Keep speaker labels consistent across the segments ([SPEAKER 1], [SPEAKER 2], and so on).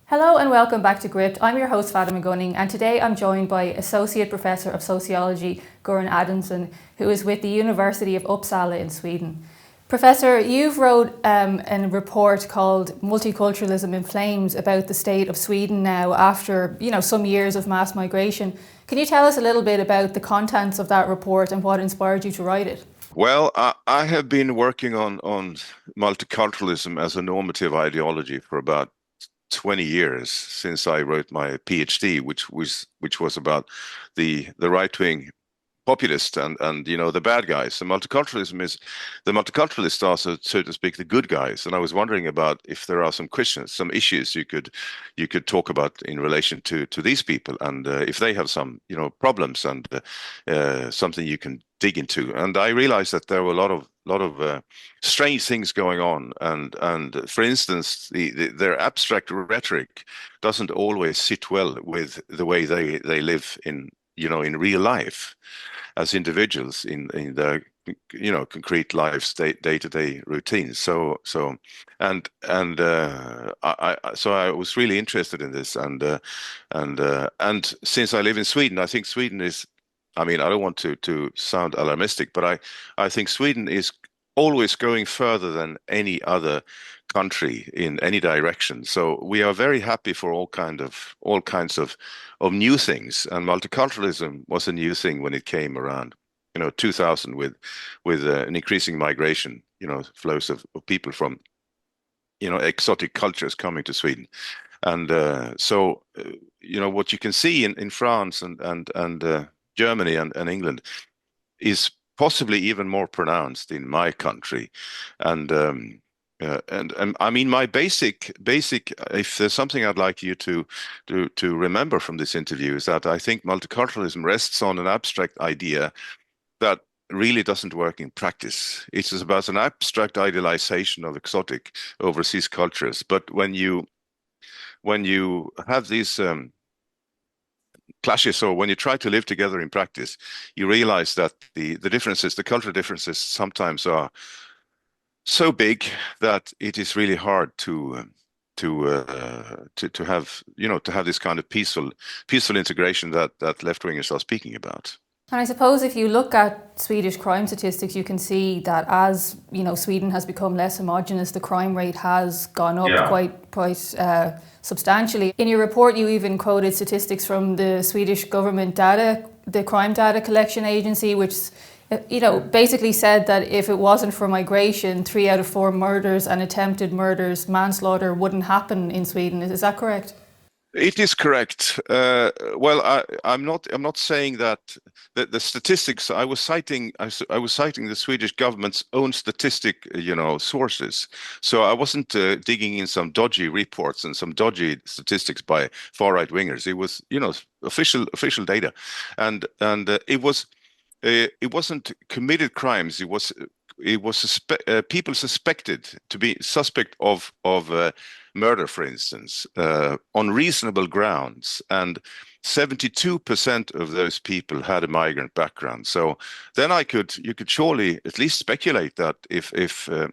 [SPEAKER 1] Hello and welcome back to Gript. I'm your host Fatima Gunning, and today I'm joined by Associate Professor of Sociology Göran Adamson, who is with the University of Uppsala in Sweden. Professor, you've wrote a report called Multiculturalism in Flames about the state of Sweden now after some years of mass migration. Can you tell us a little bit about the contents of that report and what inspired you to write it?
[SPEAKER 2] Well, I have been working on multiculturalism as a normative ideology for about 20 years since I wrote my PhD, which was about the right wing populist and the bad guys. So multiculturalism is the multiculturalists are, so to speak, the good guys. And I was wondering about if there are some questions, some issues you could talk about in relation to these people, and if they have some problems and something you can dig into. And I realized that there were a lot of strange things going on, and for instance, their abstract rhetoric doesn't always sit well with the way they live in real life as individuals in their concrete lives, day-to-day routines. I was really interested in this, and since I live in Sweden, I think Sweden is. I mean, I don't want to sound alarmistic, but I think Sweden is always going further than any other country in any direction. So we are very happy for all kinds of new things. And multiculturalism was a new thing when it came around, 2000 with an increasing migration, flows of people from exotic cultures coming to Sweden. And what you can see in France and Germany and England is possibly even more pronounced in my country. And I mean, my basic, if there's something I'd like you to remember from this interview, is that I think multiculturalism rests on an abstract idea that really doesn't work in practice. It's about an abstract idealization of exotic overseas cultures. But when you have these clashes, or when you try to live together in practice, you realize that the differences, the cultural differences, sometimes are so big that it is really hard to have this kind of peaceful integration that left wingers are speaking about.
[SPEAKER 1] And I suppose if you look at Swedish crime statistics, you can see that as Sweden has become less homogenous, the crime rate has gone up quite substantially. In your report, you even quoted statistics from the Swedish government data, the crime data collection agency, which basically said that if it wasn't for migration, 3 out of 4 murders and attempted murders, manslaughter wouldn't happen in Sweden. Is that correct?
[SPEAKER 2] It is correct. Well, I'm not saying that the statistics I was citing the Swedish government's own statistic sources. So I wasn't digging in some dodgy reports and some dodgy statistics by far right wingers. It was official data, and it wasn't committed crimes. It was people suspected to be suspect of murder, for instance, on reasonable grounds, and 72% of those people had a migrant background. So then you could surely at least speculate that if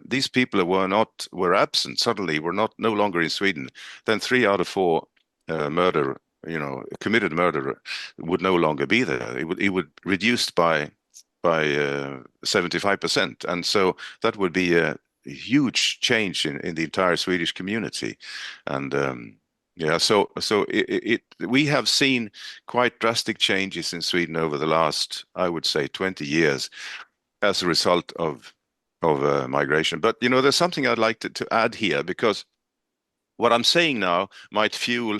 [SPEAKER 2] these people were absent, suddenly were no longer in Sweden, then 3 out of 4 committed murder would no longer be there. It would reduced by 75%, and so that would be a huge change in the entire Swedish community. And so we have seen quite drastic changes in Sweden over the last, I would say, 20 years as a result of migration. But there's something I'd like to add here, because what I'm saying now might fuel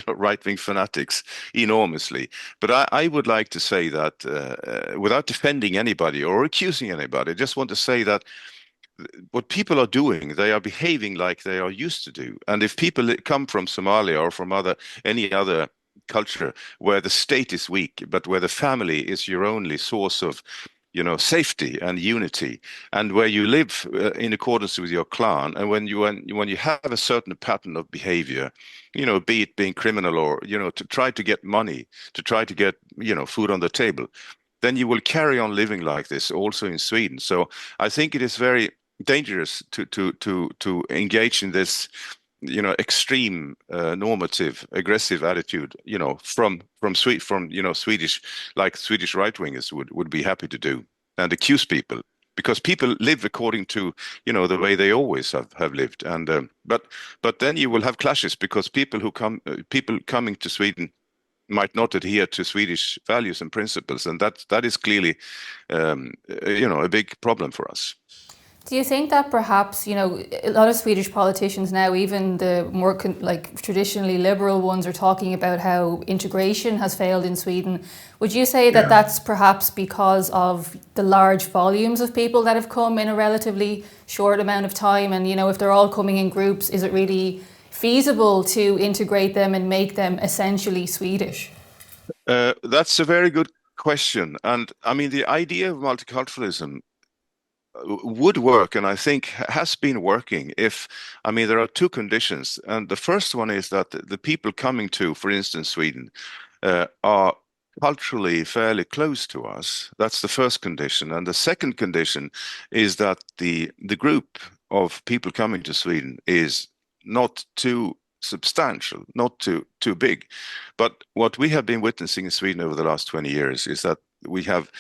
[SPEAKER 2] right-wing fanatics enormously. But I would like to say that without defending anybody or accusing anybody, I just want to say that what people are doing, they are behaving like they are used to do. And if people come from Somalia or from any other culture where the state is weak, but where the family is your only source of safety and unity, and where you live in accordance with your clan, and when you have a certain pattern of behavior, be it being criminal or to try to get money, to try to get food on the table, then you will carry on living like this also in Sweden. So I think it is very dangerous to engage in this extreme normative aggressive attitude, Swedish, like Swedish right wingers would be happy to do, and accuse people, because people live according to the way they always have lived. And but then you will have clashes, because people coming to Sweden might not adhere to Swedish values and principles, and that is clearly a big problem for us.
[SPEAKER 1] Do you think that perhaps, a lot of Swedish politicians now, even the more like traditionally liberal ones, are talking about how integration has failed in Sweden? Would you say that that's perhaps because of the large volumes of people that have come in a relatively short amount of time? And, if they're all coming in groups, is it really feasible to integrate them and make them essentially Swedish?
[SPEAKER 2] That's a very good question. And I mean, the idea of multiculturalism would work, and I think has been working, there are two conditions. And the first one is that the people coming to, for instance, Sweden, are culturally fairly close to us. That's the first condition. And the second condition is that the group of people coming to Sweden is not too substantial, not too big. But what we have been witnessing in Sweden over the last 20 years is that we have,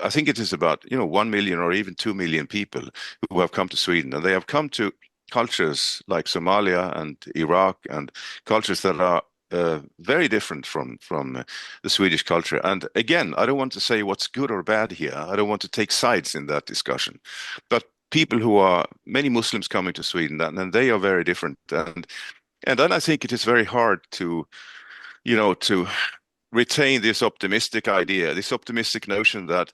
[SPEAKER 2] I think it is about 1 million or even 2 million people who have come to Sweden, and they have come to cultures like Somalia and Iraq, and cultures that are very different from the Swedish culture. And again, I don't want to say what's good or bad here. I don't want to take sides in that discussion. But people who are many Muslims coming to Sweden, and they are very different. And then I think it is very hard to retain this optimistic idea, this optimistic notion that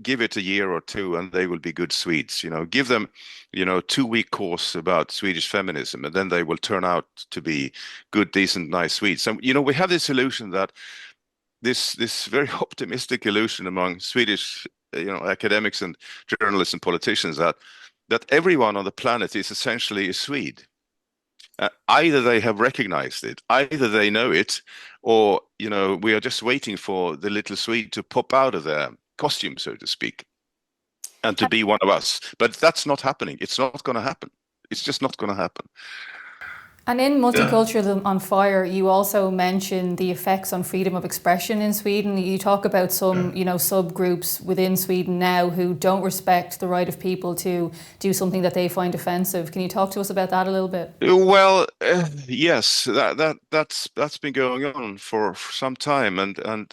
[SPEAKER 2] give it a year or two and they will be good Swedes. Give them 2-week course about Swedish feminism, and then they will turn out to be good, decent, nice Swedes. And we have this illusion, that this very optimistic illusion among Swedish academics and journalists and politicians, that everyone on the planet is essentially a Swede. Either they have recognized it, either they know it, or we are just waiting for the little Swede to pop out of their costume, so to speak, and to be one of us. But that's not happening. It's not going to happen. It's just not going to happen.
[SPEAKER 1] And in Multiculturalism on Fire, you also mention the effects on freedom of expression in Sweden. You talk about some, subgroups within Sweden now who don't respect the right of people to do something that they find offensive. Can you talk to us about that a little bit?
[SPEAKER 2] Well, yes, that's been going on for some time, and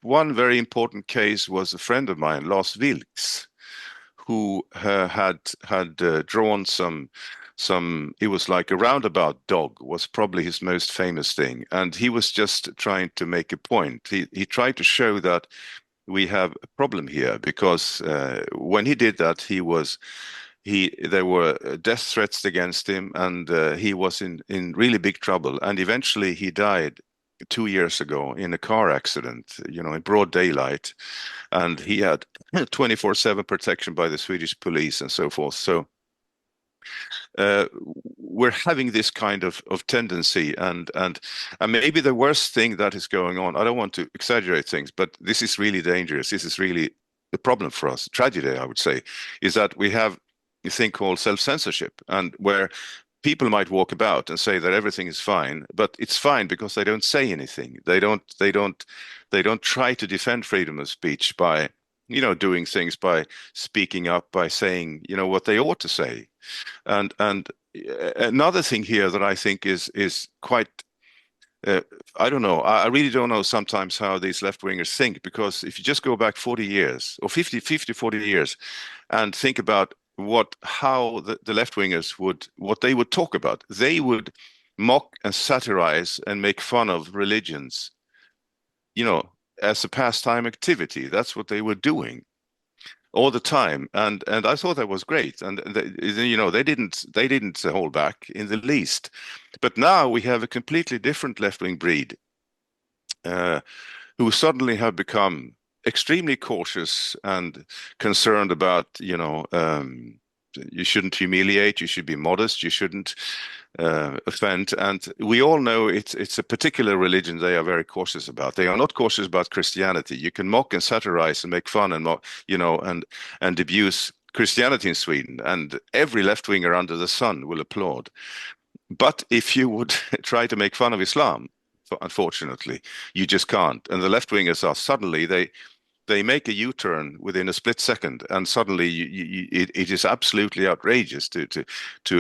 [SPEAKER 2] one very important case was a friend of mine, Lars Vilks, who had drawn some, it was like a roundabout dog was probably his most famous thing. And he was just trying to make a point. He tried to show that we have a problem here, because when he did that, there were death threats against him, and he was in really big trouble. And eventually he died 2 years ago in a car accident, in broad daylight. And he had 24/7 protection by the Swedish police and so forth. So we're having this kind of tendency, and maybe the worst thing that is going on, I don't want to exaggerate things, but this is really dangerous. This is really the problem for us. Tragedy, I would say, is that we have a thing called self-censorship, and where people might walk about and say that everything is fine, but it's fine because they don't say anything. They don't try to defend freedom of speech by doing things, by speaking up, by saying what they ought to say. And another thing here that I think is quite I don't know. I really don't know sometimes how these left-wingers think, because if you just go back 40 years or 40 years and think about how the left-wingers what they would talk about, they would mock and satirize and make fun of religions, as a pastime activity. That's what they were doing all the time, and I thought that was great. And they didn't hold back in the least. But now we have a completely different left-wing breed, who suddenly have become extremely cautious and concerned about you shouldn't humiliate, you should be modest, you shouldn't offend. And we all know it's a particular religion they are very cautious about. They are not cautious about Christianity. You can mock and satirize and make fun and mock, and abuse Christianity in Sweden, and every left-winger under the sun will applaud. But if you would try to make fun of Islam, unfortunately, you just can't. And the left-wingers are suddenly, they make a U-turn within a split second, and suddenly it is absolutely outrageous to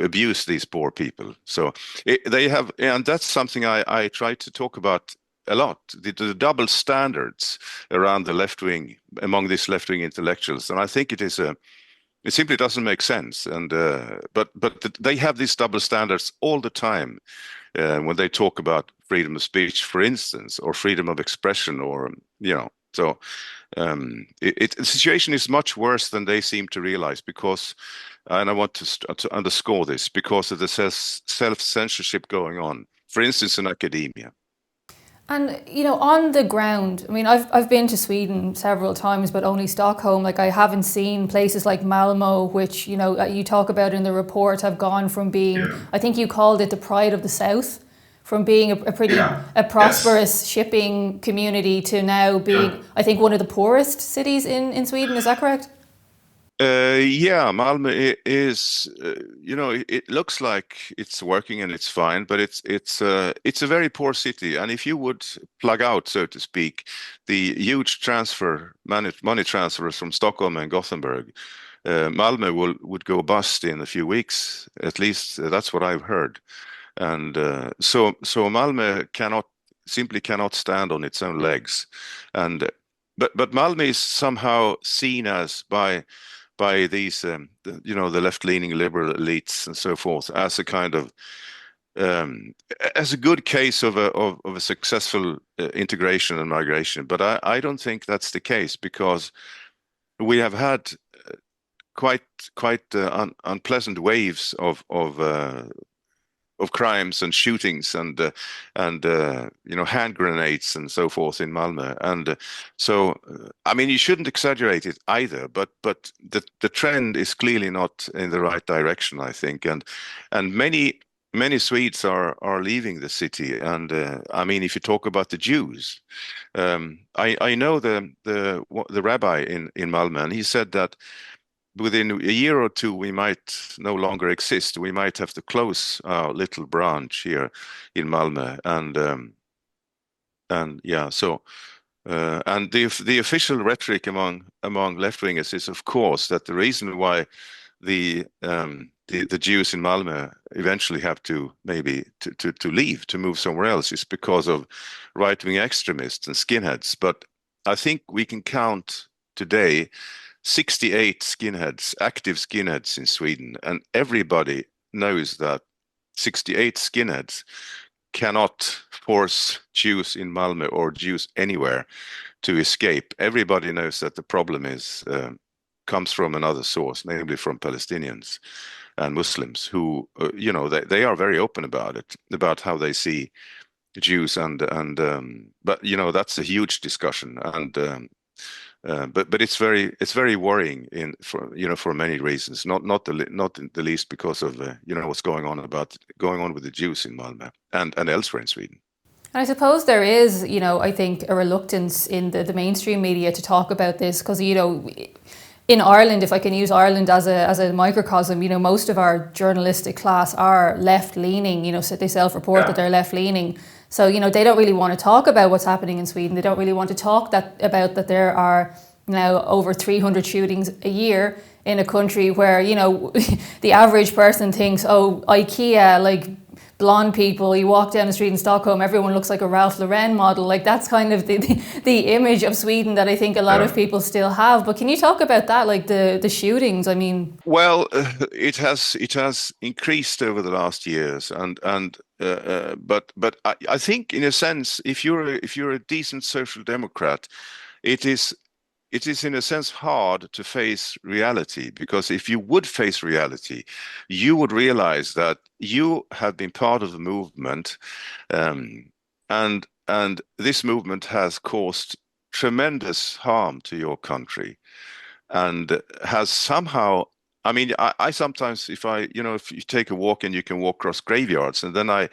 [SPEAKER 2] abuse these poor people. So they have, and that's something I try to talk about a lot, the double standards around the left wing, among these left wing intellectuals. And I think it simply doesn't make sense. And but they have these double standards all the time when they talk about freedom of speech, for instance, or freedom of expression, or so. The situation is much worse than they seem to realize, because, and I want to underscore this, because of the self-censorship going on, for instance, in academia.
[SPEAKER 1] And on the ground, I mean, I've been to Sweden several times, but only Stockholm. Like, I haven't seen places like Malmo, which you talk about in the report, have gone from being, I think you called it the pride of the South, from being a pretty prosperous shipping community to now being, I think, one of the poorest cities in Sweden. Is that correct?
[SPEAKER 2] Malmö is, it looks like it's working and it's fine, but it's a very poor city. And if you would plug out, so to speak, the huge money transfers from Stockholm and Gothenburg, Malmö would go bust in a few weeks. At least that's what I've heard. And so Malmö simply cannot stand on its own legs. And but Malmö is somehow seen as by these, the left-leaning liberal elites and so forth, as a kind of as a good case of a successful integration and migration. But I don't think that's the case, because we have had quite unpleasant waves of crimes and shootings and hand grenades and so forth in Malmö. And so I mean, you shouldn't exaggerate it either, but the trend is clearly not in the right direction, I think. And many Swedes are leaving the city. And I mean, if you talk about the Jews, I know the rabbi in Malmö, and he said that within a year or two, we might no longer exist. We might have to close our little branch here in Malmö, and the official rhetoric among left wingers is, of course, that the reason why the Jews in Malmö eventually have to maybe to leave, to move somewhere else, is because of right-wing extremists and skinheads. But I think we can count today 68 skinheads, active skinheads in Sweden, and everybody knows that 68 skinheads cannot force Jews in Malmö or Jews anywhere to escape. Everybody knows that the problem comes from another source, namely from Palestinians and Muslims, who they are very open about it, about how they see Jews, but that's a huge discussion. And but it's very worrying for many reasons, not the least because of what's going on with the Jews in Malmö and elsewhere in Sweden.
[SPEAKER 1] And I suppose there is, I think, a reluctance in the mainstream media to talk about this, because in Ireland, if I can use Ireland as a microcosm, most of our journalistic class are left leaning. So they self-report that they're left leaning. So, they don't really want to talk about what's happening in Sweden. They don't really want to talk about that there are now over 300 shootings a year in a country where, the average person thinks, oh, IKEA, like blonde people, you walk down the street in Stockholm, everyone looks like a Ralph Lauren model. Like, that's kind of the image of Sweden that I think a lot of people still have. But can you talk about that, like the shootings? I mean,
[SPEAKER 2] well, it has increased over the last years, but I think, in a sense, if you're a decent social democrat, it is in a sense hard to face reality, because if you would face reality, you would realize that you have been part of the movement, and this movement has caused tremendous harm to your country, and has somehow. I mean, I sometimes, if you take a walk, and you can walk across graveyards, and then I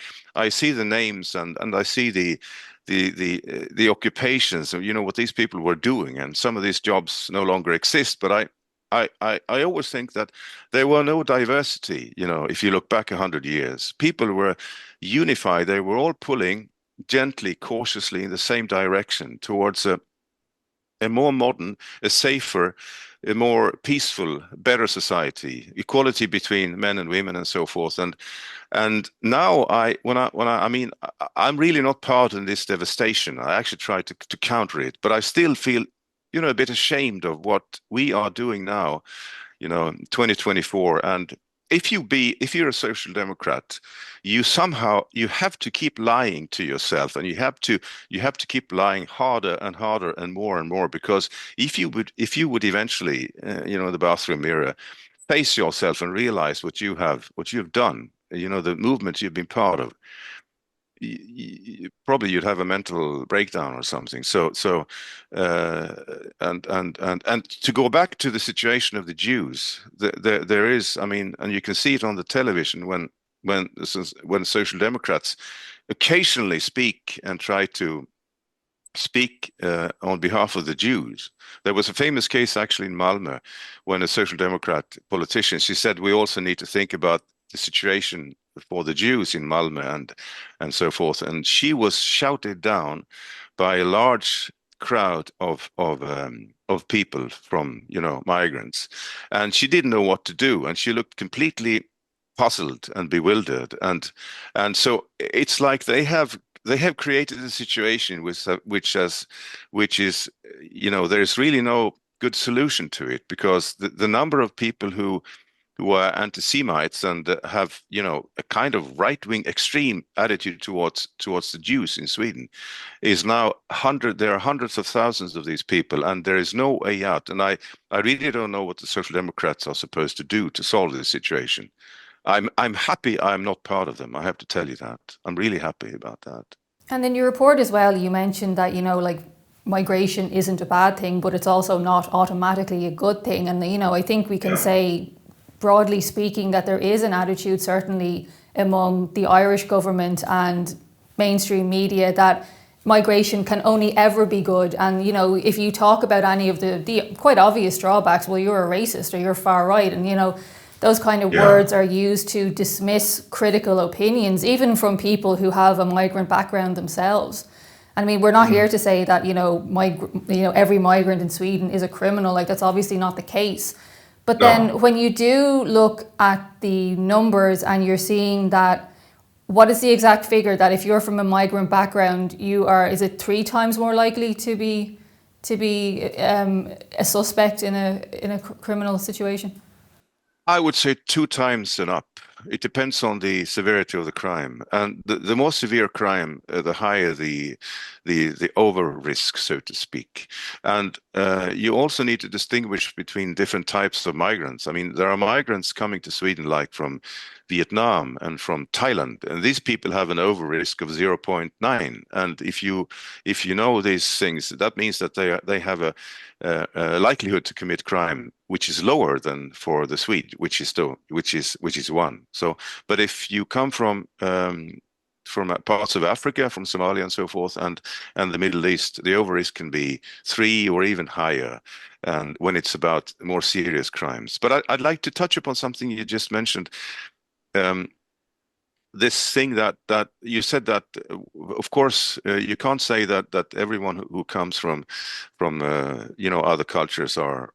[SPEAKER 2] see the names, and I see the occupations of what these people were doing, and some of these jobs no longer exist. But I always think that there were no diversity. If you look back 100 years, people were unified. They were all pulling gently, cautiously in the same direction towards a more modern, a safer, a more peaceful, better society, equality between men and women, and so forth. And now I mean, I'm really not part in this devastation. I actually try to counter it, but I still feel, a bit ashamed of what we are doing now, 2024. And if you're a social democrat, you have to keep lying to yourself, and you have to keep lying harder and harder and more, because if you would eventually, in the bathroom mirror, face yourself and realize what you've done, the movement you've been part of, probably you'd have a mental breakdown or something. Uh, and to go back to the situation of the Jews, there is, I mean, and you can see it on the television when social democrats occasionally speak and try to speak on behalf of the Jews. There was a famous case actually in Malmö when a social democrat politician, she said, we also need to think about the situation for the Jews in Malmö and so forth. And she was shouted down by a large crowd of people from, migrants, and she didn't know what to do, and she looked completely puzzled and bewildered, and so it's like they have created a situation which is, there's really no good solution to it, because the number of people who are anti-Semites and have, a kind of right-wing extreme attitude towards the Jews in Sweden is now there are hundreds of thousands of these people, and there is no way out. And I really don't know what the Social Democrats are supposed to do to solve this situation. I'm happy I'm not part of them. I have to tell you that. I'm really happy about that.
[SPEAKER 1] And in your report as well, you mentioned that, like migration isn't a bad thing, but it's also not automatically a good thing. And, I think we can say, broadly speaking, that there is an attitude, certainly among the Irish government and mainstream media, that migration can only ever be good. And, if you talk about any of the quite obvious drawbacks, well, you're a racist or you're far right. And, those kind of words are used to dismiss critical opinions, even from people who have a migrant background themselves. I mean, we're not here to say that, every migrant in Sweden is a criminal. Like, that's obviously not the case. But then when you do look at the numbers and you're seeing that, what is the exact figure that if you're from a migrant background, is it 3 times more likely to be a suspect in a criminal situation?
[SPEAKER 2] I would say 2 times and up. It depends on the severity of the crime, and the more severe crime, the higher the over risk, so to speak. And you also need to distinguish between different types of migrants. I mean, there are migrants coming to Sweden, like from Vietnam and from Thailand, and these people have an over risk of 0.9. And if you know these things, that means that they have a likelihood to commit crime which is lower than for the Swede, which is 1. So, but if you come from parts of Africa, from Somalia and so forth, and the Middle East, the over risk can be 3 or even higher, and when it's about more serious crimes. But I'd like to touch upon something you just mentioned. This thing that you said, that of course you can't say that everyone who comes from other cultures are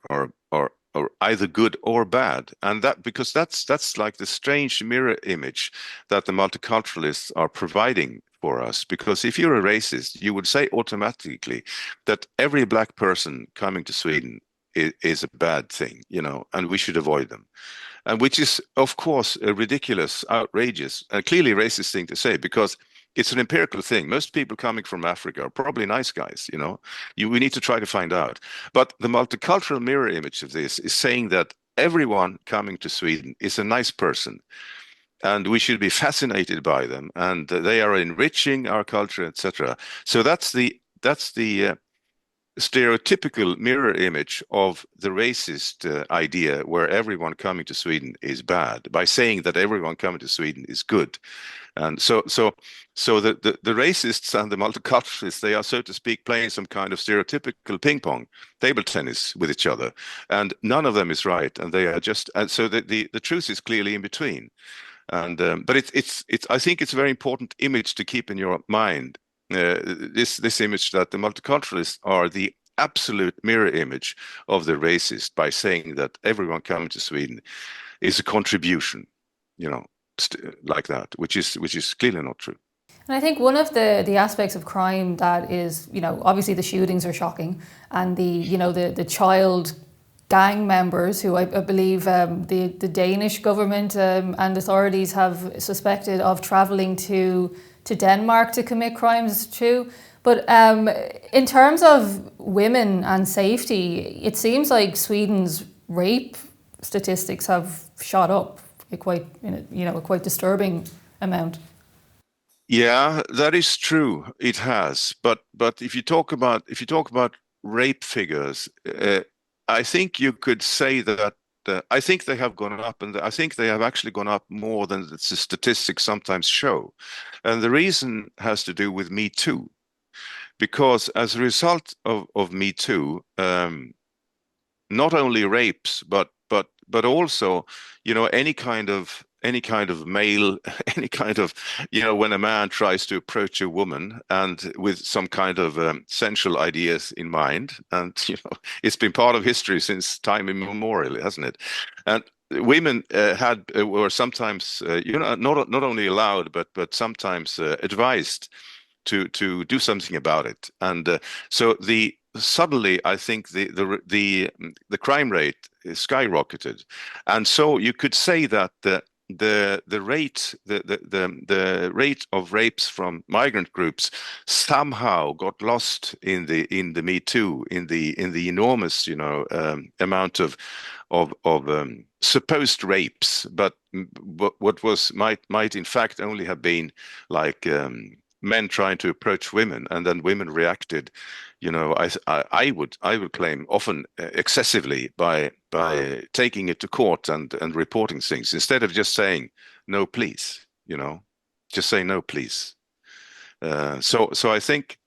[SPEAKER 2] either good or bad, and that because that's like the strange mirror image that the multiculturalists are providing for us. Because if you're a racist, you would say automatically that every black person coming to Sweden is a bad thing, and we should avoid them. And which is, of course, a ridiculous, outrageous, and clearly racist thing to say, because it's an empirical thing. Most people coming from Africa are probably nice guys, we need to try to find out. But the multicultural mirror image of this is saying that everyone coming to Sweden is a nice person, and we should be fascinated by them, and they are enriching our culture, etc. So that's the stereotypical mirror image of the racist idea, where everyone coming to Sweden is bad, by saying that everyone coming to Sweden is good. And so the racists and the multiculturalists, they are, so to speak, playing some kind of stereotypical ping pong table tennis with each other, and none of them is right, and they are just, and so the truth is clearly in between. And but it's I think it's a very important image to keep in your mind. This image that the multiculturalists are the absolute mirror image of the racist, by saying that everyone coming to Sweden is a contribution, you know, like that, which is clearly not true.
[SPEAKER 1] And I think one of the aspects of crime that is, obviously the shootings are shocking, and the child gang members who I believe the Danish government and authorities have suspected of travelling to Denmark to commit crimes too. But in terms of women and safety, it seems like Sweden's rape statistics have shot up a quite disturbing amount.
[SPEAKER 2] Yeah, that is true. It has, but if you talk about rape figures, I think you could say that I think they have gone up, and I think they have actually gone up more than the statistics sometimes show. And the reason has to do with Me Too, because as a result of Me Too, not only rapes, but also, any kind of male, any kind of, when a man tries to approach a woman and with some kind of sensual ideas in mind, and it's been part of history since time immemorial, hasn't it? And women were sometimes, not only allowed, but sometimes advised to do something about it. And so suddenly I think the crime rate is skyrocketed, and so you could say that the rate of rapes from migrant groups somehow got lost in the Me Too, in the enormous amount of supposed rapes, but what might in fact only have been like men trying to approach women, and then women reacted, I would claim often excessively, by taking it to court and reporting things instead of just saying no please, just say no please. So I think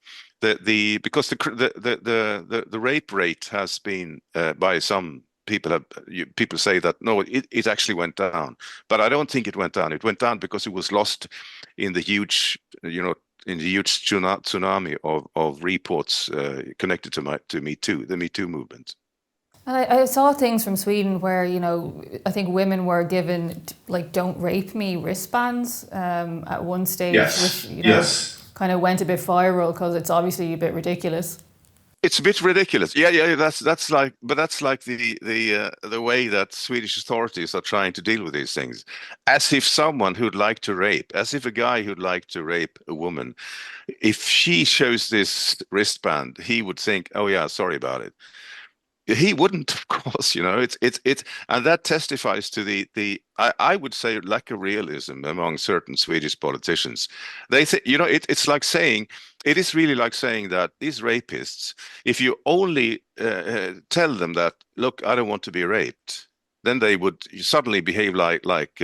[SPEAKER 2] that because the rape rate has been, by some people say that no, it actually went down, but I don't think it went down. It went down because it was lost in the huge tsunami of reports connected to Me Too, the Me Too movement.
[SPEAKER 1] And I saw things from Sweden where, I think women were given like "Don't rape me" wristbands at one stage,
[SPEAKER 3] yes.
[SPEAKER 1] which
[SPEAKER 3] Yes.
[SPEAKER 1] kind of went a bit viral because it's obviously a bit ridiculous.
[SPEAKER 2] It's a bit ridiculous. Yeah. That's like the way that Swedish authorities are trying to deal with these things, as if someone who'd like to rape, as if a guy who'd like to rape a woman, if she shows this wristband, he would think, oh yeah, sorry about it. He wouldn't, of course, it's and that testifies to I would say lack of realism among certain Swedish politicians. They think, it's like saying, it is really like saying that these rapists, if you only tell them that, look, I don't want to be raped, then they would suddenly behave like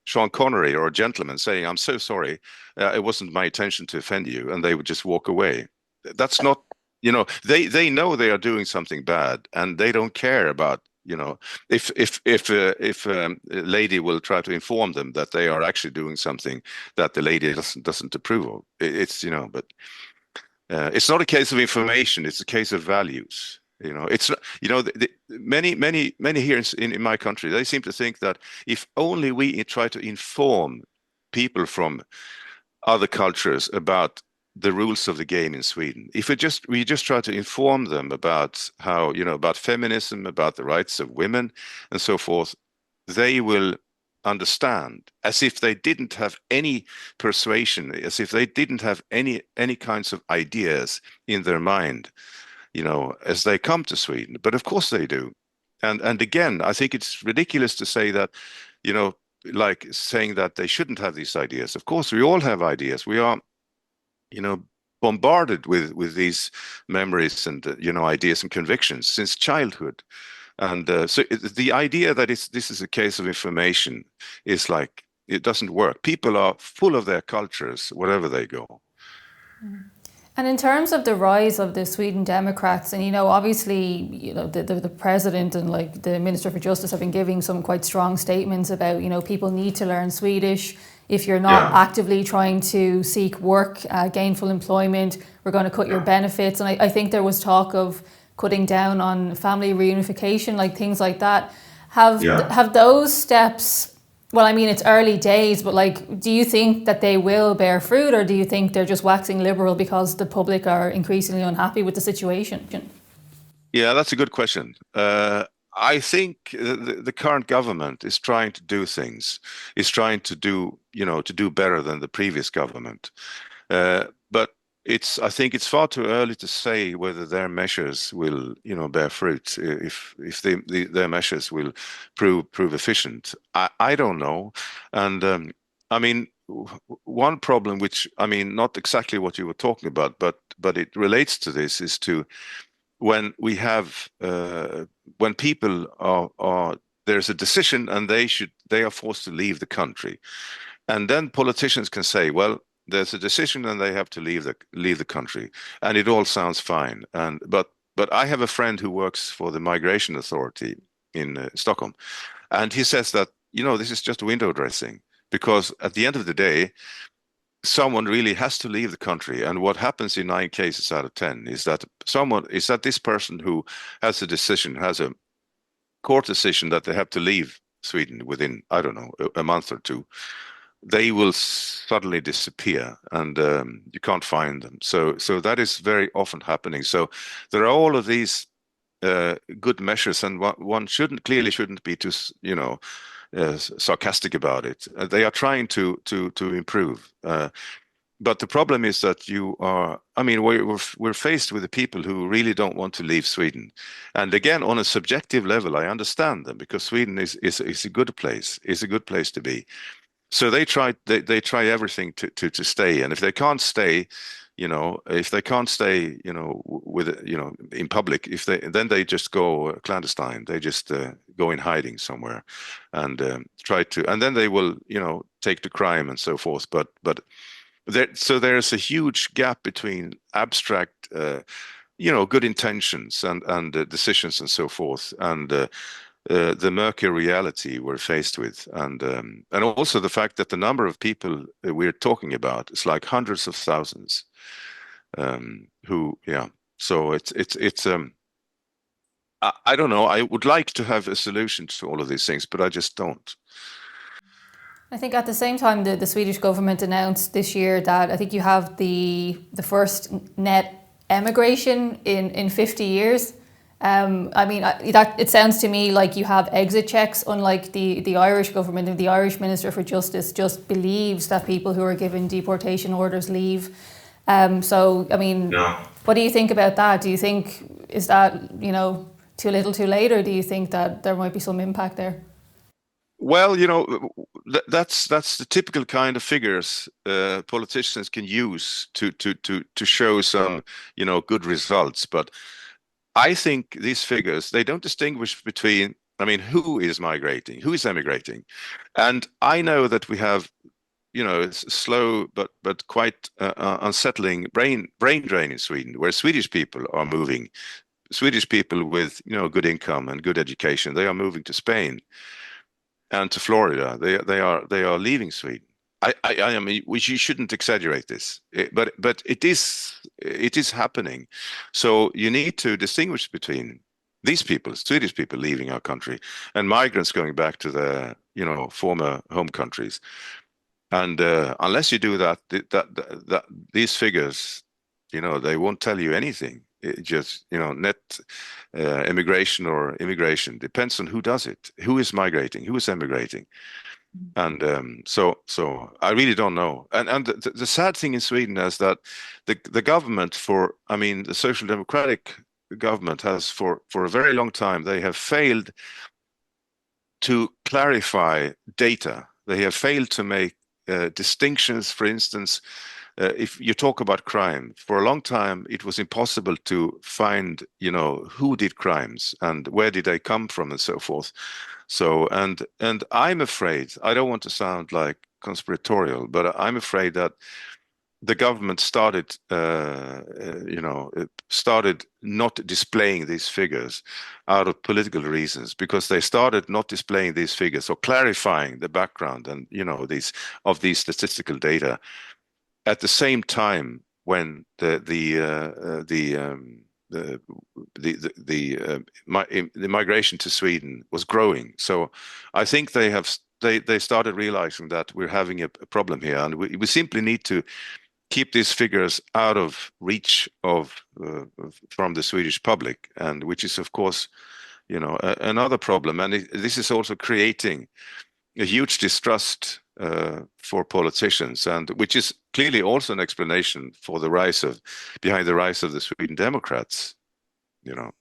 [SPEAKER 2] Sean Connery, or a gentleman, saying, I'm so sorry, it wasn't my intention to offend you, and they would just walk away. That's not. They know they are doing something bad, and they don't care about, if a lady will try to inform them that they are actually doing something that the lady doesn't approve of. But it's not a case of information; it's a case of values. It's many here in my country, they seem to think that if only we try to inform people from other cultures about the rules of the game in Sweden, if we just try to inform them about how, about feminism, about the rights of women and so forth, they will understand, as if they didn't have any persuasion, as if they didn't have any kinds of ideas in their mind, as they come to Sweden. But of course they do. And again, I think it's ridiculous to say that, like saying that they shouldn't have these ideas. Of course, we all have ideas. We are bombarded with these memories and ideas and convictions since childhood, and so the idea that this is a case of information is like it doesn't work. People are full of their cultures wherever they go.
[SPEAKER 1] And in terms of the rise of the Sweden Democrats, and obviously, the president and like the Minister for Justice have been giving some quite strong statements about, people need to learn Swedish. If you're not actively trying to seek work, gainful employment, we're going to cut your benefits. And I think there was talk of cutting down on family reunification, like things like that. Have those steps? Well, I mean, it's early days, but like, do you think that they will bear fruit, or do you think they're just waxing liberal because the public are increasingly unhappy with the situation?
[SPEAKER 2] Yeah, that's a good question. I think the current government is trying to do things, is trying to do, to do better than the previous government. But I think it's far too early to say whether their measures will, bear fruit, if their measures will prove efficient. I don't know. And I mean, one problem, which, I mean, not exactly what you were talking about, but it relates to this, is to when we have when people are there's a decision and they are forced to leave the country, and then politicians can say, well, there's a decision and they have to leave the country, and it all sounds fine. But I have a friend who works for the migration authority in Stockholm, and he says that this is just window dressing, because at the end of the day, someone really has to leave the country. And what happens in 9 cases out of 10 is that this person who has a court decision that they have to leave Sweden within, I don't know, a month or two, they will suddenly disappear, and you can't find them. So that is very often happening. So there are all of these good measures, and one shouldn't be too, sarcastic about it. They are trying to improve. But the problem is that we're faced with the people who really don't want to leave Sweden. And again, on a subjective level, I understand them, because Sweden is a good place. It's a good place to be. So they try everything to stay. And if they can't stay, with in public, then they just go clandestine. They just go in hiding somewhere, and and then they will take to crime and so forth. But there's a huge gap between abstract good intentions and decisions and so forth, and the murky reality we're faced with, and also the fact that the number of people we're talking about is like hundreds of thousands. So it's I don't know. I would like to have a solution to all of these things, but I just don't.
[SPEAKER 1] I think at the same time, the Swedish government announced this year that I think you have the first net emigration in 50 years. It sounds to me like you have exit checks, unlike the Irish government, and the Irish Minister for Justice just believes that people who are given deportation orders leave. What do you think about that? Do you think, is that, too little too late, or do you think that there might be some impact there?
[SPEAKER 2] Well, that's the typical kind of figures politicians can use to show some, good results. But I think these figures, they don't distinguish between, who is migrating, who is emigrating. And I know that we have, slow but quite unsettling brain drain in Sweden, where Swedish people are moving. Swedish people with, good income and good education, they are moving to Spain and to Florida. They are leaving Sweden. You shouldn't exaggerate this, but it is happening. So you need to distinguish between these people, Swedish people leaving our country, and migrants going back to their, former home countries. And unless you do that, these figures, they won't tell you anything. It just, net immigration or immigration depends on who does it, who is migrating, who is emigrating. And so I really don't know. And the sad thing in Sweden is that the government the Social Democratic government has for a very long time, they have failed to clarify data. They have failed to make distinctions. For instance, if you talk about crime, for a long time it was impossible to find, who did crimes and where did they come from and so forth. So, and I'm afraid, I don't want to sound like conspiratorial, but I'm afraid that the government started, started not displaying these figures out of political reasons, because they started not displaying these figures or clarifying the background and these statistical data at the same time when the migration to Sweden was growing. So I think they started realizing that we're having a problem here, and we simply need to keep these figures out of reach from the Swedish public, and which is of course another problem, and this is also creating a huge distrust for politicians, and which is clearly also an explanation for behind the rise of the Sweden Democrats,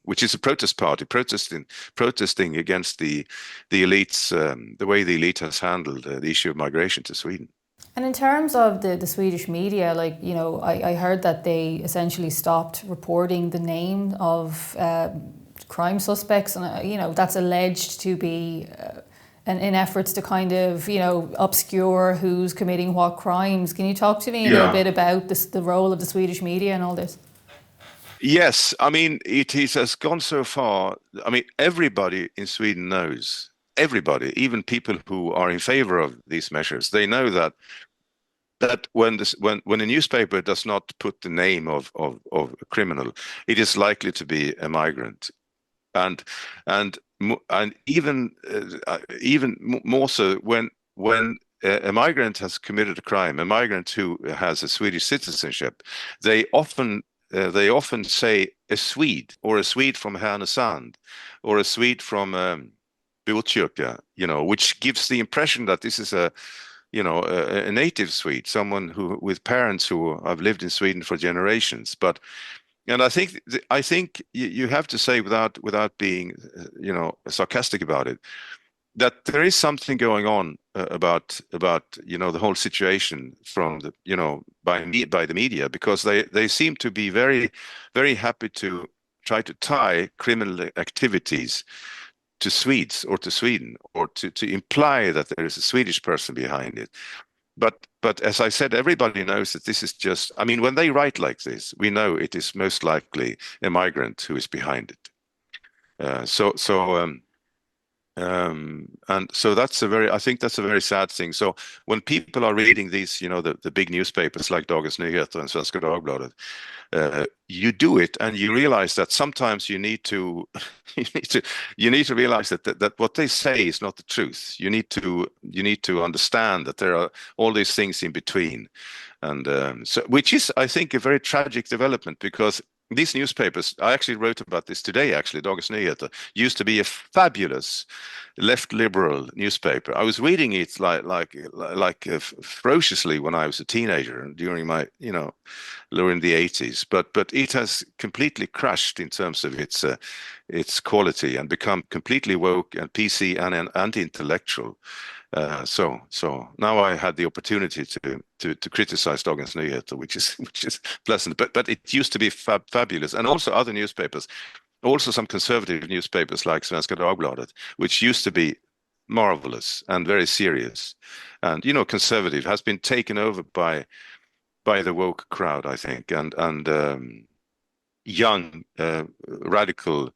[SPEAKER 2] which is a protest party protesting against the elites, the way the elite has handled the issue of migration to Sweden.
[SPEAKER 1] And in terms of the Swedish media, I heard that they essentially stopped reporting the name of crime suspects, and that's alleged to be in efforts to kind of obscure who's committing what crimes. Can you talk to me a little bit about the role of the Swedish media in all this?
[SPEAKER 2] Yes, I mean it has gone so far. I mean everybody in Sweden knows. Everybody, even people who are in favor of these measures, they know that when a newspaper does not put the name of a criminal, it is likely to be a migrant, and even more so when a migrant has committed a crime, a migrant who has a Swedish citizenship, they often say a Swede, or a Swede from Härnösand, or a Swede from Botkyrka, which gives the impression that this is a native Swede, someone with parents who have lived in Sweden for generations. And I think you have to say, without being sarcastic about it, that there is something going on about the whole situation from by the media, because they seem to be very, very happy to try to tie criminal activities to Swedes or to Sweden, or to imply that there is a Swedish person behind it. But as I said, everybody knows that this is just, I mean, when they write like this, we know it is most likely a migrant who is behind it. And so I think that's a very sad thing. So when people are reading these, the big newspapers like Dagens Nyheter and Svenska Dagbladet, you do it, and you realize that sometimes you need to realize that what they say is not the truth. You need to understand that there are all these things in between, and which is, I think, a very tragic development, because these newspapers, I actually wrote about this today, actually, Dagens Nyheter used to be a fabulous left liberal newspaper. I was reading it like ferociously when I was a teenager and during my, during the 80s. But it has completely crashed in terms of its quality, and become completely woke and PC and anti-intellectual. So now I had the opportunity to criticize Dagens Nyheter, which is pleasant. But it used to be fabulous, and also other newspapers, also some conservative newspapers like Svenska Dagbladet, which used to be marvelous and very serious. And conservative has been taken over by the woke crowd, I think, and young radical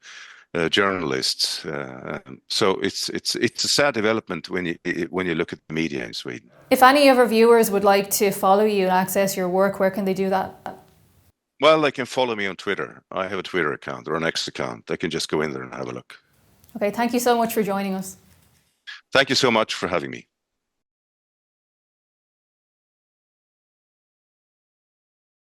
[SPEAKER 2] journalists. So it's a sad development when you look at the media in Sweden.
[SPEAKER 1] If any of our viewers would like to follow you and access your work, where can they do that?
[SPEAKER 2] Well, they can follow me on Twitter. I have a Twitter account, or an X account. They can just go in there and have a look.
[SPEAKER 1] Okay, thank you so much for joining us.
[SPEAKER 2] Thank you so much for having me.